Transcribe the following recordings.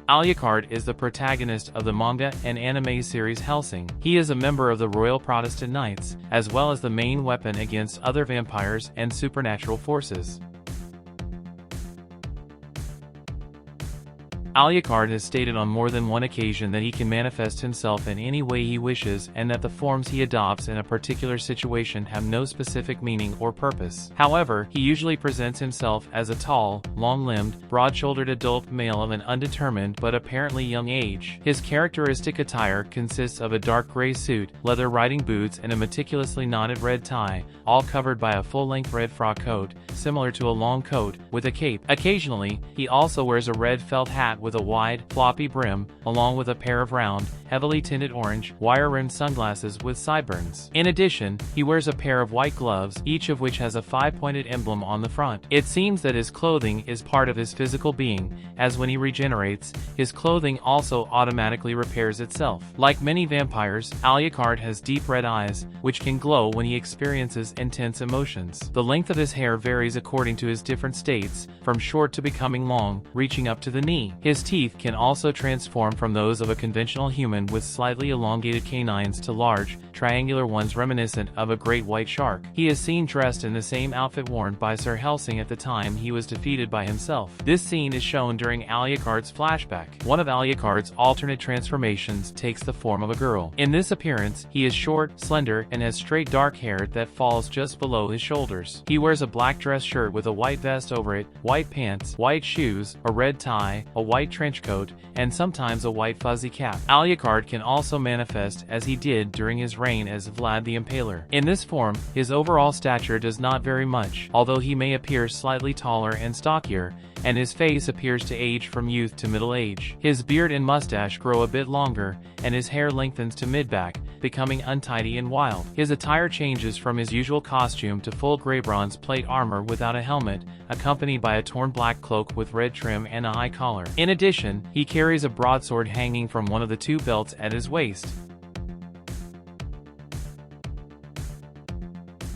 Alucard is the protagonist of the manga and anime series Hellsing. He is a member of the Royal Protestant Knights, as well as the main weapon against other vampires and supernatural forces. Alucard has stated on more than one occasion that he can manifest himself in any way he wishes and that the forms he adopts in a particular situation have no specific meaning or purpose. However, he usually presents himself as a tall, long-limbed, broad-shouldered adult male of an undetermined but apparently young age. His characteristic attire consists of a dark gray suit, leather riding boots and a meticulously knotted red tie, all covered by a full-length red frock coat, similar to a long coat, with a cape. Occasionally, he also wears a red felt hat with a wide, floppy brim, along with a pair of round, heavily tinted orange, wire-rimmed sunglasses with sideburns. In addition, he wears a pair of white gloves, each of which has a 5-pointed emblem on the front. It seems that his clothing is part of his physical being, as when he regenerates, his clothing also automatically repairs itself. Like many vampires, Alucard has deep red eyes, which can glow when he experiences intense emotions. The length of his hair varies according to his different states, from short to becoming long, reaching up to the knee. His teeth can also transform from those of a conventional human with slightly elongated canines to large, triangular ones reminiscent of a great white shark. He is seen dressed in the same outfit worn by Sir Hellsing at the time he was defeated by himself. This scene is shown during Alucard's flashback. One of Alucard's alternate transformations takes the form of a girl. In this appearance, he is short, slender, and has straight dark hair that falls just below his shoulders. He wears a black dress shirt with a white vest over it, white pants, white shoes, a red tie, a white trench coat, and sometimes a white fuzzy cap. Alucard can also manifest as he did during his reign as Vlad the Impaler. In this form, his overall stature does not vary much, although he may appear slightly taller and stockier, and his face appears to age from youth to middle age. His beard and mustache grow a bit longer, and his hair lengthens to mid-back, becoming untidy and wild. His attire changes from his usual costume to full gray bronze plate armor without a helmet, accompanied by a torn black cloak with red trim and a high collar. In addition, he carries a broadsword hanging from one of the two belts at his waist.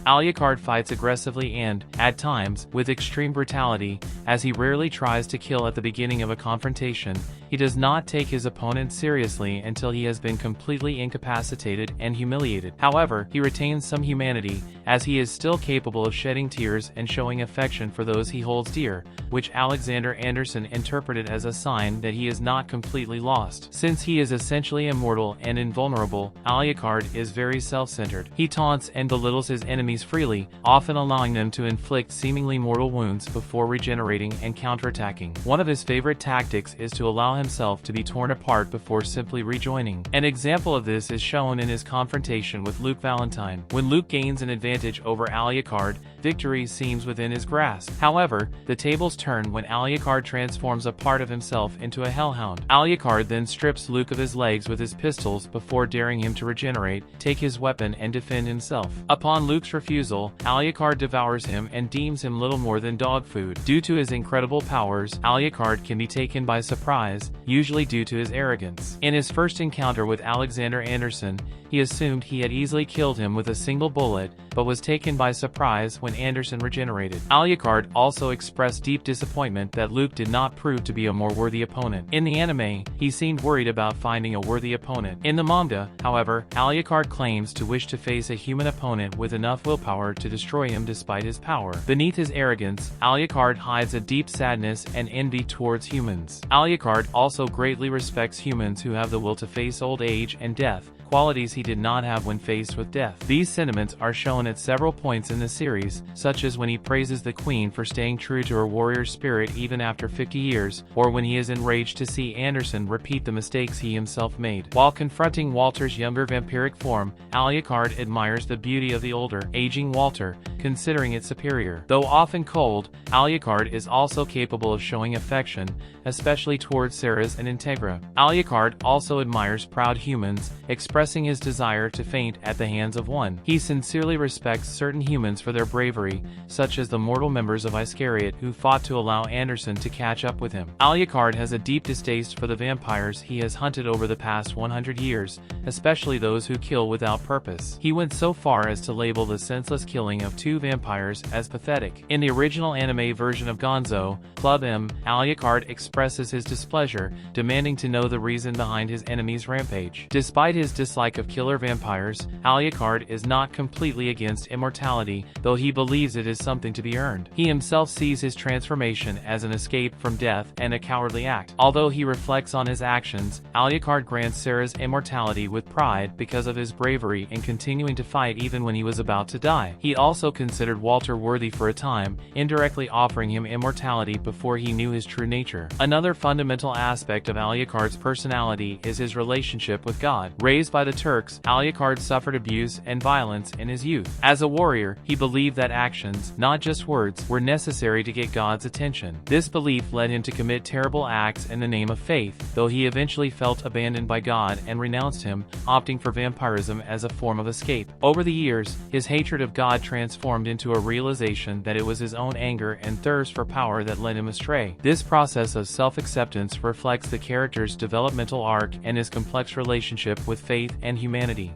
Alucard fights aggressively and, at times, with extreme brutality, as he rarely tries to kill at the beginning of a confrontation. He does not take his opponent seriously until he has been completely incapacitated and humiliated. However, he retains some humanity, as he is still capable of shedding tears and showing affection for those he holds dear, which Alexander Anderson interpreted as a sign that he is not completely lost. Since he is essentially immortal and invulnerable, Alucard is very self-centered. He taunts and belittles his enemies freely, often allowing them to inflict seemingly mortal wounds before regenerating and counterattacking. One of his favorite tactics is to allow himself to be torn apart before simply rejoining. An example of this is shown in his confrontation with Luke Valentine. When Luke gains an advantage over Alucard, victory seems within his grasp. However, the tables turn when Alucard transforms a part of himself into a hellhound. Alucard then strips Luke of his legs with his pistols before daring him to regenerate, take his weapon and defend himself. Upon Luke's refusal, Alucard devours him and deems him little more than dog food. Due to his incredible powers, Alucard can be taken by surprise, usually due to his arrogance. In his first encounter with Alexander Anderson, he assumed he had easily killed him with a single bullet, but was taken by surprise when Anderson regenerated. Alucard also expressed deep disappointment that Luke did not prove to be a more worthy opponent. In the anime, he seemed worried about finding a worthy opponent. In the manga, however, Alucard claims to wish to face a human opponent with enough willpower to destroy him despite his power. Beneath his arrogance, Alucard hides a deep sadness and envy towards humans. Alucard also greatly respects humans who have the will to face old age and death, qualities he did not have when faced with death. These sentiments are shown at several points in the series, such as when he praises the Queen for staying true to her warrior spirit even after 50 years, or when he is enraged to see Anderson repeat the mistakes he himself made. While confronting Walter's younger vampiric form, Alucard admires the beauty of the older, aging Walter, considering it superior. Though often cold, Alucard is also capable of showing affection, especially towards Ceres and Integra. Alucard also admires proud humans, expressing expressing his desire to faint at the hands of one. He sincerely respects certain humans for their bravery, such as the mortal members of Iscariot who fought to allow Anderson to catch up with him. Alucard has a deep distaste for the vampires he has hunted over the past 100 years, especially those who kill without purpose. He went so far as to label the senseless killing of 2 vampires as pathetic. In the original anime version of Gonzo, Club M, Alucard expresses his displeasure, demanding to know the reason behind his enemy's rampage. Despite his dislike of killer vampires, Alucard is not completely against immortality, though he believes it is something to be earned. He himself sees his transformation as an escape from death and a cowardly act. Although he reflects on his actions, Alucard grants Sarah's immortality with pride because of his bravery in continuing to fight even when he was about to die. He also considered Walter worthy for a time, indirectly offering him immortality before he knew his true nature. Another fundamental aspect of Alucard's personality is his relationship with God. Raised by the Turks, Alucard suffered abuse and violence in his youth. As a warrior, he believed that actions, not just words, were necessary to get God's attention. This belief led him to commit terrible acts in the name of faith, though he eventually felt abandoned by God and renounced him, opting for vampirism as a form of escape. Over the years, his hatred of God transformed into a realization that it was his own anger and thirst for power that led him astray. This process of self-acceptance reflects the character's developmental arc and his complex relationship with faith and humanity.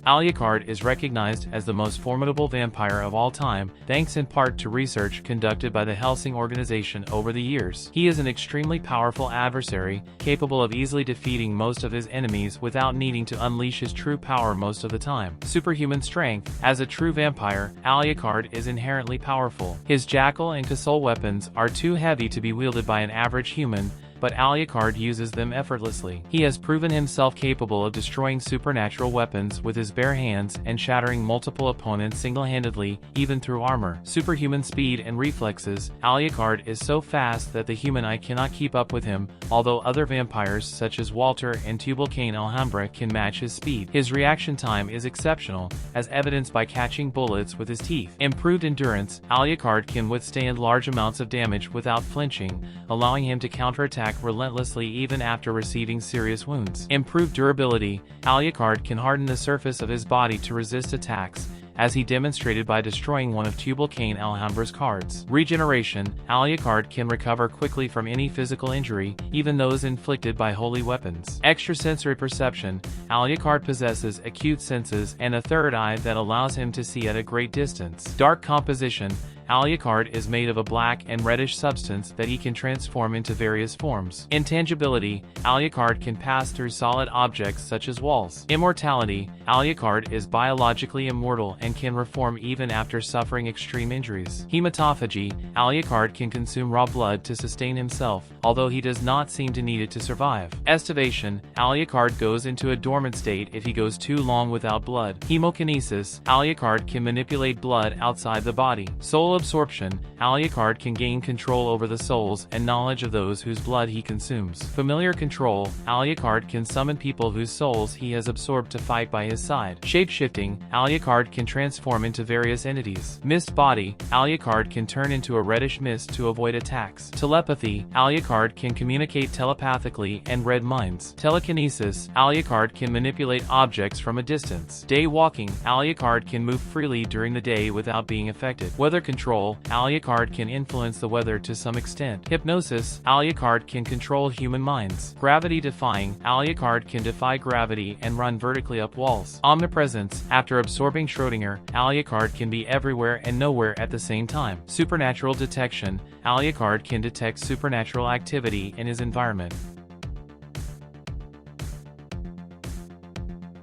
Alucard is recognized as the most formidable vampire of all time, thanks in part to research conducted by the Hellsing organization over the years. He is an extremely powerful adversary, capable of easily defeating most of his enemies without needing to unleash his true power most of the time. Superhuman strength. As a true vampire, Alucard is inherently powerful. His jackal and Kasol weapons are too heavy to be wielded by an average human, but Alucard uses them effortlessly. He has proven himself capable of destroying supernatural weapons with his bare hands and shattering multiple opponents single-handedly, even through armor. Superhuman speed and reflexes. Alucard is so fast that the human eye cannot keep up with him, although other vampires such as Walter and Tubal-Cain Alhambra can match his speed. His reaction time is exceptional, as evidenced by catching bullets with his teeth. Improved endurance. Alucard can withstand large amounts of damage without flinching, allowing him to counterattack relentlessly even after receiving serious wounds. Improved durability. Alucard can harden the surface of his body to resist attacks, as he demonstrated by destroying one of Tubal-Cain Alhambra's cards. Regeneration. Alucard can recover quickly from any physical injury, even those inflicted by holy weapons. Extrasensory perception. Alucard possesses acute senses and a third eye that allows him to see at a great distance. Dark composition. Alucard is made of a black and reddish substance that he can transform into various forms. Intangibility. Alucard can pass through solid objects such as walls. Immortality. Alucard is biologically immortal and can reform even after suffering extreme injuries. Hematophagy. Alucard can consume raw blood to sustain himself, although he does not seem to need it to survive. Estivation. Alucard goes into a dormant state if he goes too long without blood. Hemokinesis. Alucard can manipulate blood outside the body. Soul absorption. Alucard can gain control over the souls and knowledge of those whose blood he consumes. Familiar control. Alucard can summon people whose souls he has absorbed to fight by his side. Shapeshifting. Alucard can transform into various entities. Mist body. Alucard can turn into a reddish mist to avoid attacks. Telepathy. Alucard can communicate telepathically and read minds. Telekinesis. Alucard can manipulate objects from a distance. Day walking. Alucard can move freely during the day without being affected. Weather control. Alucard can influence the weather to some extent. Hypnosis. Alucard can control human minds. Gravity defying. Alucard can defy gravity and run vertically up walls. Omnipresence. After absorbing Schrödinger, Alucard can be everywhere and nowhere at the same time. Supernatural detection. Alucard can detect supernatural activity in his environment.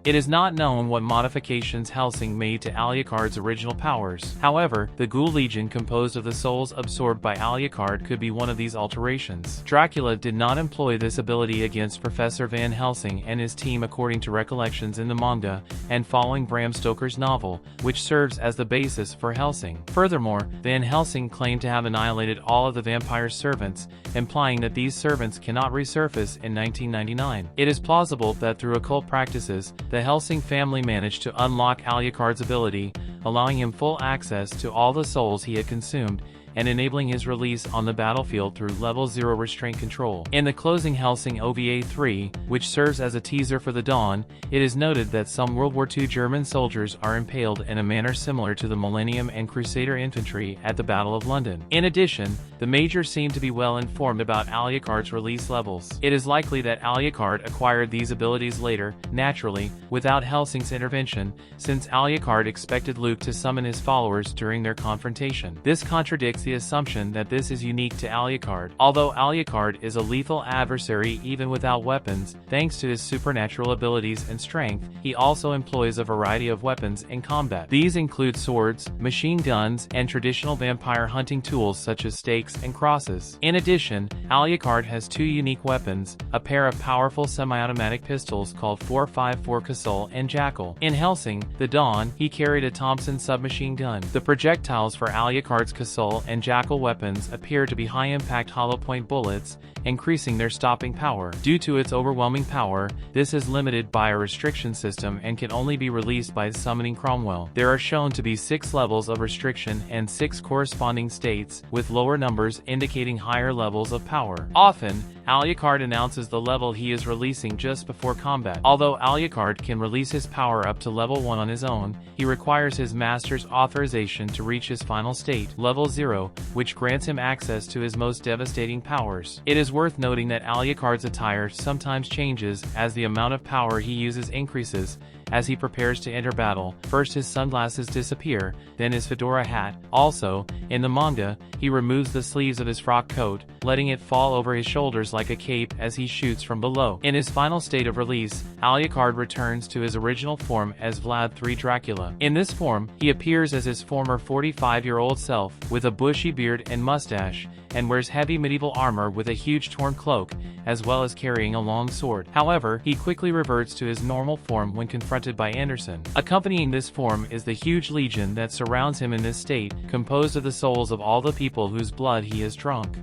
It is not known what modifications Hellsing made to Alucard's original powers. However, the Ghoul Legion composed of the souls absorbed by Alucard could be one of these alterations. Dracula did not employ this ability against Professor Van Helsing and his team according to recollections in the manga, and following Bram Stoker's novel, which serves as the basis for Hellsing. Furthermore, Van Helsing claimed to have annihilated all of the vampire's servants, implying that these servants cannot resurface in 1999. It is plausible that through occult practices, the Hellsing family managed to unlock Alucard's ability, allowing him full access to all the souls he had consumed, and enabling his release on the battlefield through level 0 restraint control. In the closing Hellsing OVA 3, which serves as a teaser for the Dawn, it is noted that some World War II German soldiers are impaled in a manner similar to the Millennium and Crusader infantry at the Battle of London. In addition, the Majors seem to be well informed about Alucard's release levels. It is likely that Alucard acquired these abilities later, naturally, without Hellsing's intervention, since Alucard expected Luke to summon his followers during their confrontation. This contradicts the assumption that this is unique to Alucard. Although Alucard is a lethal adversary even without weapons, thanks to his supernatural abilities and strength, he also employs a variety of weapons in combat. These include swords, machine guns, and traditional vampire hunting tools such as stakes and crosses. In addition, Alucard has two unique weapons, a pair of powerful semi-automatic pistols called 4.54 Castle and Jackal. In Hellsing, the Dawn, he carried a Thompson submachine gun. The projectiles for Alucard's Castle and Jackal weapons appear to be high-impact hollow-point bullets, increasing their stopping power. Due to its overwhelming power, this is limited by a restriction system and can only be released by summoning Cromwell. There are shown to be 6 levels of restriction and 6 corresponding states, with lower numbers indicating higher levels of power. Often, Alucard announces the level he is releasing just before combat. Although Alucard can release his power up to level 1 on his own, he requires his master's authorization to reach his final state, level 0, which grants him access to his most devastating powers. It is worth noting that Alucard's attire sometimes changes as the amount of power he uses increases. As he prepares to enter battle, first his sunglasses disappear, then his fedora hat. Also, in the manga, he removes the sleeves of his frock coat, letting it fall over his shoulders like a cape as he shoots from below. In his final state of release, Alucard returns to his original form as Vlad III Dracula. In this form, he appears as his former 45-year-old self, with a bushy beard and mustache, and wears heavy medieval armor with a huge torn cloak, as well as carrying a long sword. However, he quickly reverts to his normal form when confronted by Anderson. Accompanying this form is the huge legion that surrounds him in this state, composed of the souls of all the people whose blood he has drunk.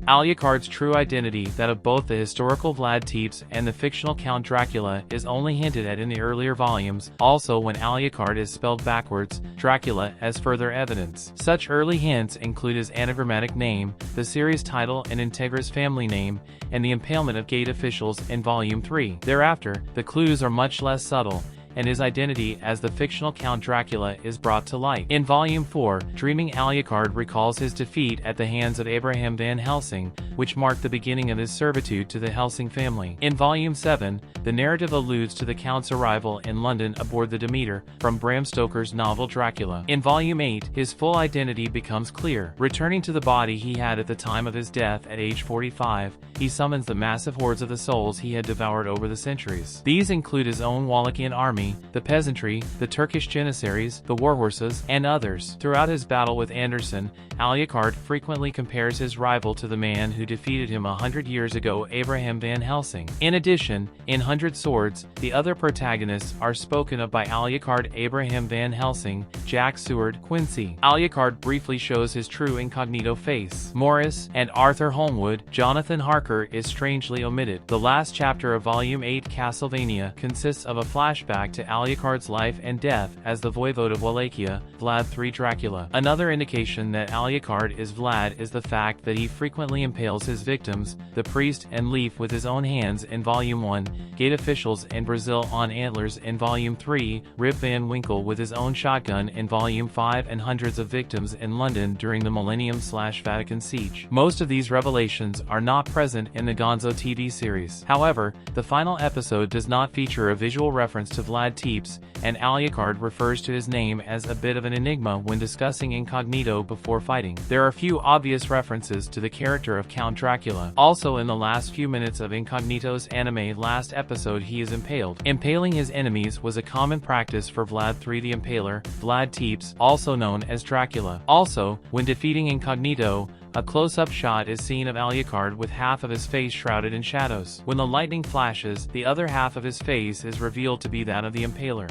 Alucard's true identity, that of both the historical Vlad Tepes and the fictional Count Dracula, is only hinted at in the earlier volumes. Also, when Alucard is spelled backwards, Dracula has further evidence. Such early hints include his anagrammatic name, the series title and Integra's family name, and the impalement of gate officials in Volume 3. Thereafter, the clues are much less subtle, and his identity as the fictional Count Dracula is brought to light. In Volume 4, Dreaming Alucard recalls his defeat at the hands of Abraham van Helsing, which marked the beginning of his servitude to the Helsing family. In Volume 7, the narrative alludes to the Count's arrival in London aboard the Demeter, from Bram Stoker's novel Dracula. In Volume 8, his full identity becomes clear. Returning to the body he had at the time of his death at age 45, he summons the massive hordes of the souls he had devoured over the centuries. These include his own Wallachian army, the peasantry, the Turkish janissaries, the warhorses, and others. Throughout his battle with Anderson, Alucard frequently compares his rival to the man who defeated him 100 years ago, Abraham van Helsing. In addition, in 100 Swords, the other protagonists are spoken of by Alucard: Abraham van Helsing, Jack Seward, Quincy. Alucard briefly shows his true incognito face. Morris and Arthur Holmwood, Jonathan Harker is strangely omitted. The last chapter of Volume 8, Castlevania, consists of a flashback to Alucard's life and death as the Voivode of Wallachia, Vlad III Dracula. Another indication that Alucard is Vlad is the fact that he frequently impales his victims, the priest and Leaf, with his own hands in Volume 1, Gate officials in Brazil on antlers in Volume 3, Rip Van Winkle with his own shotgun in Volume 5, and hundreds of victims in London during the Millennium/Vatican siege. Most of these revelations are not present in the Gonzo TV series. However, the final episode does not feature a visual reference to Vlad Tepes, and Alucard refers to his name as a bit of an enigma when discussing incognito before fighting. There are few obvious references to the character of Count Dracula. Also, in the last few minutes of Incognito's anime last episode, he is impaled. Impaling his enemies was a common practice for Vlad III the Impaler, Vlad Tepes, also known as Dracula. Also, when defeating Incognito, a close-up shot is seen of Alucard with half of his face shrouded in shadows. When the lightning flashes, the other half of his face is revealed to be that of the Impaler.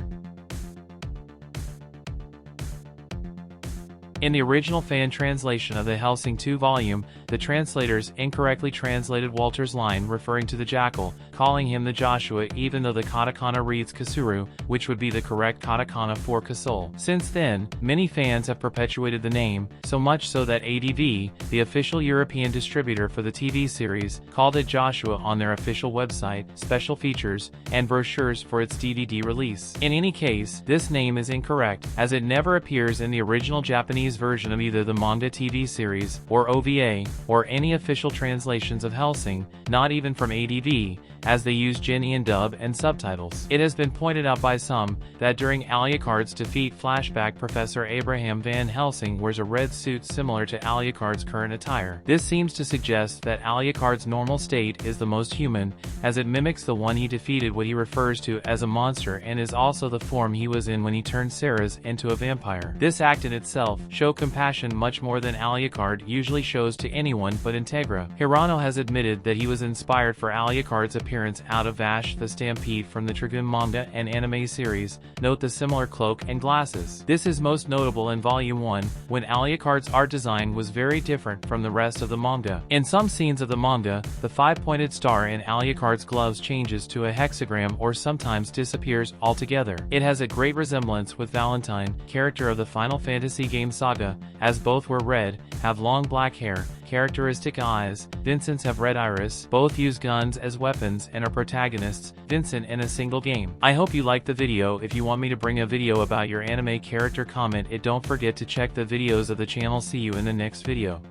In the original fan translation of the Hellsing 2 volume, the translators incorrectly translated Walter's line referring to the jackal calling him the Joshua even though the katakana reads Kasuru, which would be the correct katakana for Kasol. Since then, many fans have perpetuated the name, so much so that ADV, the official European distributor for the TV series, called it Joshua on their official website, special features, and brochures for its DVD release. In any case, this name is incorrect, as it never appears in the original Japanese version of either the manga TV series, or OVA, or any official translations of Hellsing, not even from ADV, as they use Genuine dub and subtitles. It has been pointed out by some that during Alucard's defeat flashback, Professor Abraham Van Helsing wears a red suit similar to Alucard's current attire. This seems to suggest that Alucard's normal state is the most human, as it mimics the one he defeated, what he refers to as a monster, and is also the form he was in when he turned Ceres into a vampire. This act in itself shows compassion much more than Alucard usually shows to anyone but Integra. Hirano has admitted that he was inspired for Alucard's appearance out of Vash the Stampede from the Trigun manga and anime series. Note the similar cloak and glasses. This is most notable in Volume 1, when Alucard's art design was very different from the rest of the manga. In some scenes of the manga, the five-pointed star in Alucard's gloves changes to a hexagram or sometimes disappears altogether. It has a great resemblance with Valentine, character of the Final Fantasy game saga, as both were red, have long black hair, characteristic eyes. Vincent's have red iris, both use guns as weapons and are protagonists, Vincent in a single game. I hope you liked the video. If you want me to bring a video about your anime character, comment it. Don't forget to check the videos of the channel. See you in the next video.